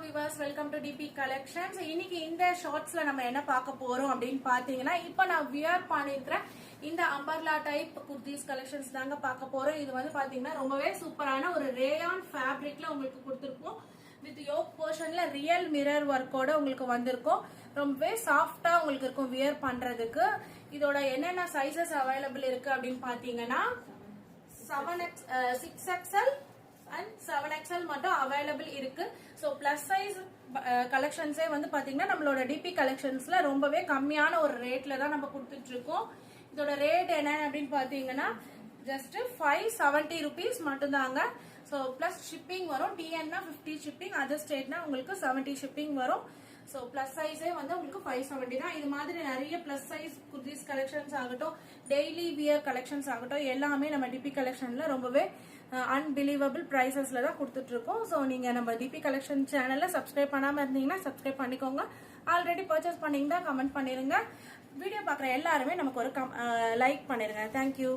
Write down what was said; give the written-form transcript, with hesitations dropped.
viewers, welcome to DP Collections. இன்னைக்கு இந்த ஷார்ட்ஸ்ல நம்ம என்ன பார்க்க போறோம் அப்படின்னு பாத்தீங்கன்னா, இப்போ நான் வியர் பண்ணிருக்கிற இந்த அம்பர்லா டைப் குர்தீஸ் கலெக்ஷன்ஸ் தாங்க பார்க்க போறோம். இது வந்து பாத்தீங்கன்னா ரொம்பவே சூப்பரான ஒரு ரேயான் ஃபேப்ரிக்ல உங்களுக்கு கொடுத்துருப்போம். வித் யோக் போர்ஷன்ல ரியல் மிரர் ஒர்க்கோட உங்களுக்கு வந்திருக்கும். ரொம்பவே சாஃப்டா உங்களுக்கு இருக்கும் வியர் பண்றதுக்கு. இதோட என்னென்ன சைசஸ் அவைலபிள் இருக்கு அப்படின்னு பாத்தீங்கன்னா 6XL and 7XL மட்டும் அவைலபிள் இருக்கு. ஸோ பிளஸ் சைஸ் கலெக்ஷன்ஸே வந்து பாத்தீங்கன்னா நம்மளோட டிபி கலெக்ஷன்ஸ்ல ரொம்பவே கம்மியான ஒரு ரேட்ல தான் நம்ம கொடுத்துட்டு இருக்கோம். இதோட ரேட் என்ன அப்படின்னு பாத்தீங்கன்னா ஜஸ்ட் 570 rupees மட்டும்தாங்க. ஸோ பிளஸ் ஷிப்பிங் வரும். டிஎன்னா 50 ஷிப்பிங், அதர் ஸ்டேட்னா உங்களுக்கு 70 ஷிப்பிங் வரும். ஸோ பிளஸ் சைஸே வந்து உங்களுக்கு 570 தான். இது மாதிரி நிறைய பிளஸ் சைஸ் குர்தீஸ் கலெக்ஷன்ஸ் ஆகட்டும், டெய்லி வியர் கலெக்ஷன்ஸ் ஆகட்டும், எல்லாமே நம்ம டிபி கலெக்ஷன்ல ரொம்பவே அன்பிலீவபிள் பிரைசஸ்ல தான் கொடுத்துட்டு இருக்கோம். ஸோ நீங்க நம்ம டிபி கலெக்ஷன் சேனல்ல சப்ஸ்கிரைப் பண்ணாம இருந்தீங்கன்னா சப்ஸ்கிரைப் பண்ணிக்கோங்க. ஆல்ரெடி பர்ச்சேஸ் பண்ணீங்கன்னா கமெண்ட் பண்ணிருங்க. வீடியோ பார்க்குற எல்லாருமே நமக்கு ஒரு லைக் பண்ணிருங்க. தேங்க்யூ.